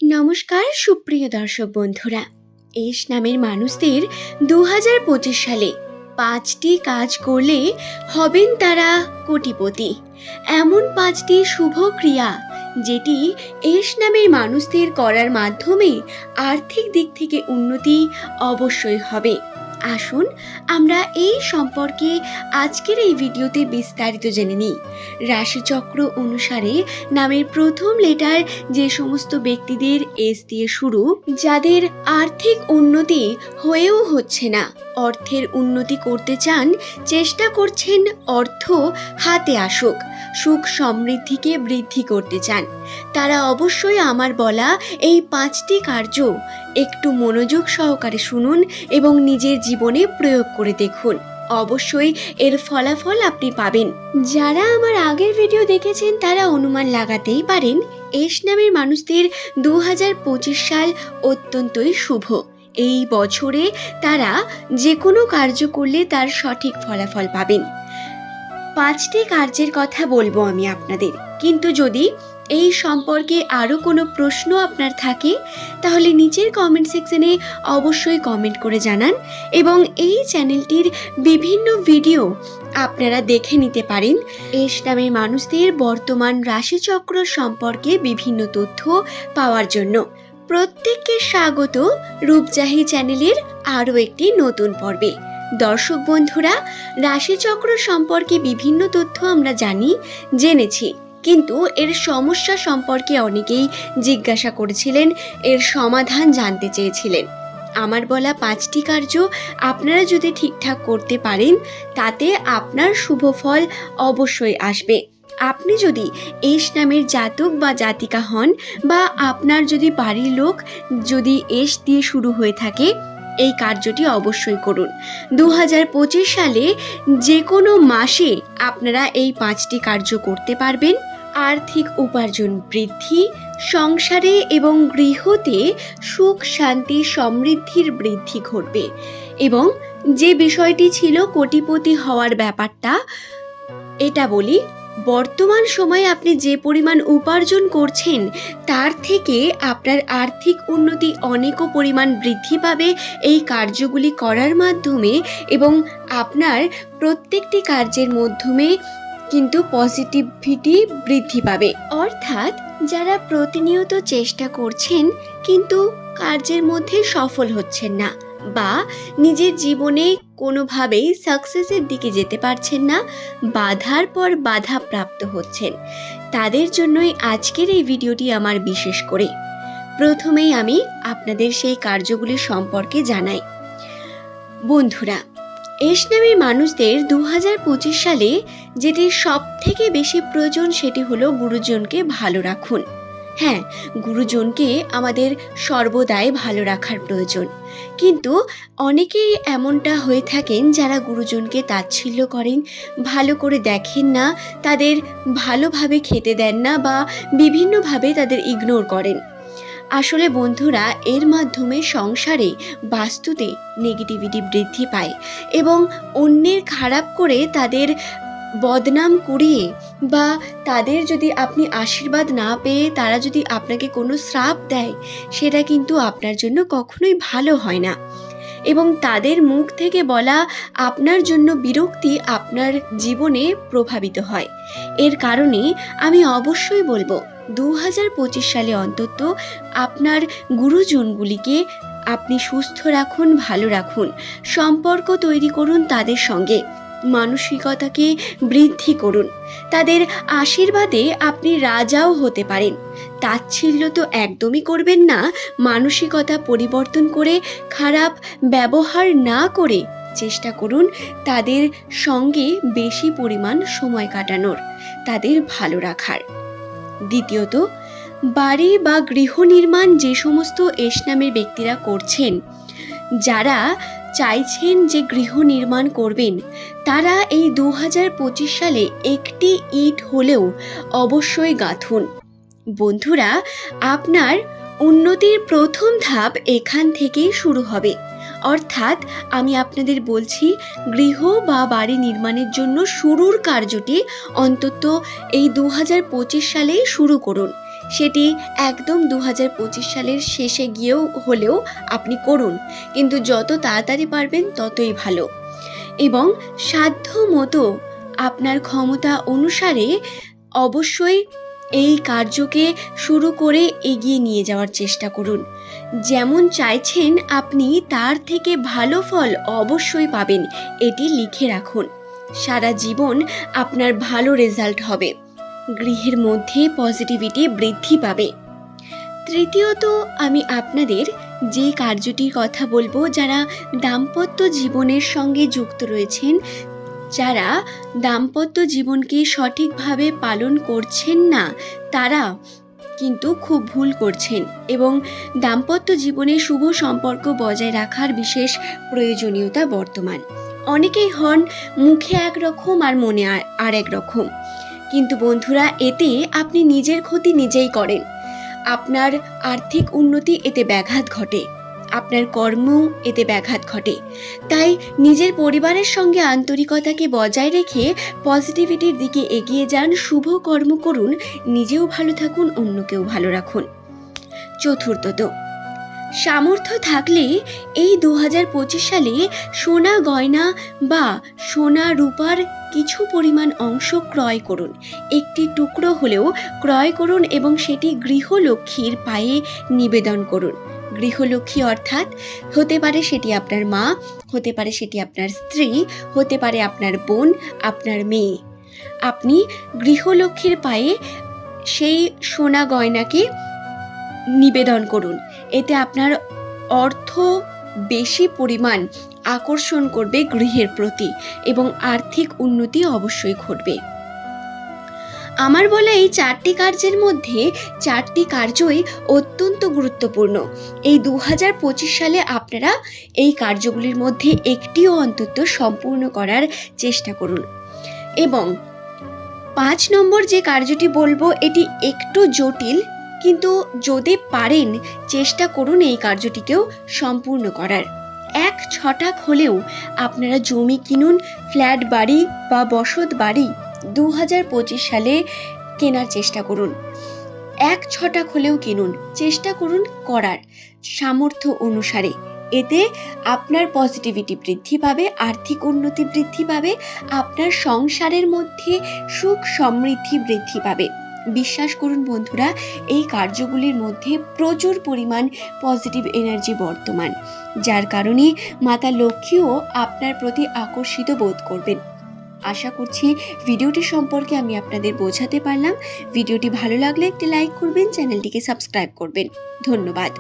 নমস্কার সুপ্রিয় দর্শক বন্ধুরা। এস নামের মানুষদের 2025 সালে 5টি কাজ করলে হবেন তারা কোটিপতি। এমন 5টি শুভ ক্রিয়া যেটি এস নামের মানুষদের করার মাধ্যমে আর্থিক দিক থেকে উন্নতি অবশ্যই হবে। আসুন আমরা এই সম্পর্কে আজকের এই ভিডিওতে বিস্তারিত জেনে নিই। রাশিচক্র অনুসারে নামের প্রথম লেটার যে সমস্ত ব্যক্তিদের এস দিয়ে শুরু, যাদের আর্থিক উন্নতি হয়েও হচ্ছে না, অর্থের উন্নতি করতে চান, চেষ্টা করছেন অর্থ হাতে আসুক, সুখ সমৃদ্ধিকে বৃদ্ধি করতে চান, তারা অবশ্যই আমার বলা এই 5টি কার্য একটু মনোযোগ সহকারে শুনুন এবং নিজের জীবনে প্রয়োগ করে দেখুন। অবশ্যই এর ফলাফল আপনি পাবেন। যারা আমার আগের ভিডিও দেখেছেন তারা অনুমান লাগাতেই পারেন এস নামের মানুষদের 2025 সাল অত্যন্তই শুভ। এই বছরে তারা যে কোনো কার্য করলে তার সঠিক ফলাফল পাবেন। 5টি কার্যের কথা বলবো আমি আপনাদের, কিন্তু যদি এই সম্পর্কে আরও কোনো প্রশ্ন আপনার থাকে তাহলে নিচের কমেন্ট সেকশনে অবশ্যই কমেন্ট করে জানান এবং এই চ্যানেলটির বিভিন্ন ভিডিও আপনারা দেখে নিতে পারেন। এস নামের মানুষদের বর্তমান রাশিচক্র সম্পর্কে বিভিন্ন তথ্য পাওয়ার জন্য প্রত্যেককে স্বাগত রূপজাহি চ্যানেলের আরও একটি নতুন পর্বে। দর্শক বন্ধুরা, রাশিচক্র সম্পর্কে বিভিন্ন তথ্য আমরা জেনেছি, কিন্তু এর সমস্যা সম্পর্কে অনেকেই জিজ্ঞাসা করেছিলেন, এর সমাধান জানতে চেয়েছিলেন। আমার বলা 5টি কার্য আপনারা যদি ঠিকঠাক করতে পারেন তাতে আপনার শুভ ফল অবশ্যই আসবে। আপনি যদি এস নামের জাতক বা জাতিকা হন বা আপনার যদি বাড়ির লোক যদি এস দিয়ে শুরু হয়ে থাকে, এই কার্যটি অবশ্যই করুন। 2025 সালে যে কোনো মাসে আপনারা এই 5টি কার্য করতে পারবেন। আর্থিক উপার্জন বৃদ্ধি, সংসারে এবং গৃহতে সুখ শান্তি সমৃদ্ধির বৃদ্ধি ঘটবে এবং যে বিষয়টি ছিল কোটিপতি হওয়ার ব্যাপারটা, এটা বলি, বর্তমান সময়ে আপনি যে পরিমাণ উপার্জন করছেন তার থেকে আপনার আর্থিক উন্নতি অনেকও পরিমাণ বৃদ্ধি পাবে এই কার্যগুলি করার মাধ্যমে এবং আপনার প্রত্যেকটি কার্যের মাধ্যমে কিন্তু পজিটিভিটি বৃদ্ধি পাবে। অর্থাৎ যারা প্রতিনিয়ত চেষ্টা করছেন কিন্তু কার্যের মধ্যে সফল হচ্ছেন না বা নিজের জীবনে কোনোভাবেই সাকসেসের দিকে যেতে পারছেন না, বাধার পর বাধা প্রাপ্ত হচ্ছেন, তাদের জন্যই আজকের এই ভিডিওটি আমার বিশেষ করে। প্রথমেই আমি আপনাদের সেই কার্যগুলি সম্পর্কে জানাই। বন্ধুরা, এস নামের মানুষদের 2025 সালে যেটি সব থেকে বেশি প্রয়োজন সেটি হলো গুরুজনকে ভালো রাখুন। হ্যাঁ, গুরুজনকে আমাদের সর্বদাই ভালো রাখার প্রয়োজন, কিন্তু অনেকেই এমনটা হয়ে থাকেন যারা গুরুজনকে তাচ্ছিল্য করেন, ভালো করে দেখেন না, তাদের ভালোভাবে খেতে দেন না বা বিভিন্নভাবে তাদের ইগনোর করেন। আসলে বন্ধুরা, এর মাধ্যমে সংসারে বাস্তুতে নেগেটিভিটি বৃদ্ধি পায় এবং অন্যের খারাপ করে তাদের বদনাম করিয়ে বা তাদের যদি আপনি আশীর্বাদ না পেয়ে তারা যদি আপনাকে কোনো শ্রাপ দেয়, সেটা কিন্তু আপনার জন্য কখনোই ভালো হয় না এবং তাদের মুখ থেকে বলা আপনার জন্য বিরক্তি আপনার জীবনে প্রভাবিত হয়। এর কারণে আমি অবশ্যই বলবো 2025 সালে অন্তত আপনার গুরুজনগুলিকে আপনি সুস্থ রাখুন, ভালো রাখুন, সম্পর্ক তৈরি করুন তাদের সঙ্গে, মানসিকতাকে বৃদ্ধি করুন, তাদের আশীর্বাদে আপনি রাজাও হতে পারেন। তাচ্ছিল্য তো একদমই করবেন না, মানসিকতা পরিবর্তন করে খারাপ ব্যবহার না করে চেষ্টা করুন তাদের সঙ্গে বেশি পরিমাণ সময় কাটানোর, তাদের ভালো রাখার। দ্বিতীয়ত, বাড়ি বা গৃহ নির্মাণ যে সমস্ত এস নামের ব্যক্তিরা করছেন, যারা চাইছেন যে গৃহ নির্মাণ করবেন, তারা এই 2025 সালে একটি ইট হলেও অবশ্যই গাঁথুন। বন্ধুরা, আপনার উন্নতির প্রথম ধাপ এখান থেকেই শুরু হবে। অর্থাৎ আমি আপনাদের বলছি, গৃহ বা বাড়ি নির্মাণের জন্য শুরুর কার্যটি অন্তত এই 2025 সালেই শুরু করুন। সেটি একদম 2025 সালের শেষে গিয়েও হলেও আপনি করুন, কিন্তু যত তাড়াতাড়ি পারবেন ততই ভালো। এবং সাধ্য মতো আপনার ক্ষমতা অনুসারে অবশ্যই এই কার্যকে শুরু করে এগিয়ে নিয়ে যাওয়ার চেষ্টা করুন। যেমন চাইছেন আপনি তার থেকে ভালো ফল অবশ্যই পাবেন, এটি লিখে রাখুন। সারা জীবন আপনার ভালো রেজাল্ট হবে, গৃহের মধ্যে পজিটিভিটি বৃদ্ধি পাবে। তৃতীয়ত আমি আপনাদের যে কার্যটির কথা বলবো, যারা দাম্পত্য জীবনের সঙ্গে যুক্ত রয়েছেন, যারা দাম্পত্য জীবনকে সঠিকভাবে পালন করছেন না, তারা কিন্তু খুব ভুল করছেন এবং দাম্পত্য জীবনে শুভ সম্পর্ক বজায় রাখার বিশেষ প্রয়োজনীয়তা বর্তমান। অনেকেই হন মুখে একরকম আর মনে আর এক রকম, কিন্তু বন্ধুরা এতে আপনি নিজের ক্ষতি নিজেই করেন। আপনার আর্থিক উন্নতি এতে ব্যাঘাত ঘটে, আপনার কর্ম এতে ব্যাঘাত ঘটে। তাই নিজের পরিবারের সঙ্গে আন্তরিকতাকে বজায় রেখে পজিটিভিটির দিকে এগিয়ে যান, শুভ কর্ম করুন, নিজেও ভালো থাকুন, অন্যকেও ভালো রাখুন। চতুর্থত, সামর্থ্য থাকলে এই 2025 সালে সোনা গয়না বা সোনা রূপার কিছু পরিমাণ অংশ ক্রয় করুন। একটি টুকরো হলেও ক্রয় করুন এবং সেটি গৃহলক্ষ্মীর পায়ে নিবেদন করুন। গৃহলক্ষ্মী অর্থাৎ হতে পারে সেটি আপনার মা, হতে পারে সেটি আপনার স্ত্রী, হতে পারে আপনার বোন, আপনার মেয়ে। আপনি গৃহলক্ষ্মীর পায়ে সেই সোনা গয়নাকে নিবেদন করুন। এতে আপনার অর্থ বেশি পরিমাণ আকর্ষণ করবে গৃহের প্রতি এবং আর্থিক উন্নতি অবশ্যই ঘটবে। আমার বলা এই 4টি কার্যের মধ্যে 4টি কার্যই অত্যন্ত গুরুত্বপূর্ণ। এই 2025 সালে আপনারা এই কার্যগুলির মধ্যে একটিও অন্তত সম্পূর্ণ করার চেষ্টা করুন। এবং 5 নম্বর যে কার্যটি বলবো, এটি একটু জটিল, কিন্তু যদি পারেন চেষ্টা করুন এই কার্যটিকেও সম্পূর্ণ করার। 1 ছটাক হলেও আপনারা জমি কিনুন, ফ্ল্যাট বাড়ি বা বসত বাড়ি 2025 সালে কেনার চেষ্টা করুন। 1 ছটাক হলেও কিনুন, চেষ্টা করুন করার সামর্থ্য অনুসারে। এতে আপনার পজিটিভিটি বৃদ্ধি পাবে, আর্থিক উন্নতি বৃদ্ধি পাবে, আপনার সংসারের মধ্যে সুখ সমৃদ্ধি বৃদ্ধি পাবে। বিশ্বাস করুন বন্ধুরা, এই কার্যগুলির মধ্যে প্রচুর পরিমাণ পজিটিভ এনার্জি বর্তমান, যার কারণে মাতা লক্ষ্মীও আপনার প্রতি আকর্ষিত বোধ করবেন। আশা করছি ভিডিওটি সম্পর্কে আমি আপনাদের বোঝাতে পারলাম। ভিডিওটি ভালো লাগলে একটি লাইক করবেন, চ্যানেলটিকে সাবস্ক্রাইব করবেন। ধন্যবাদ।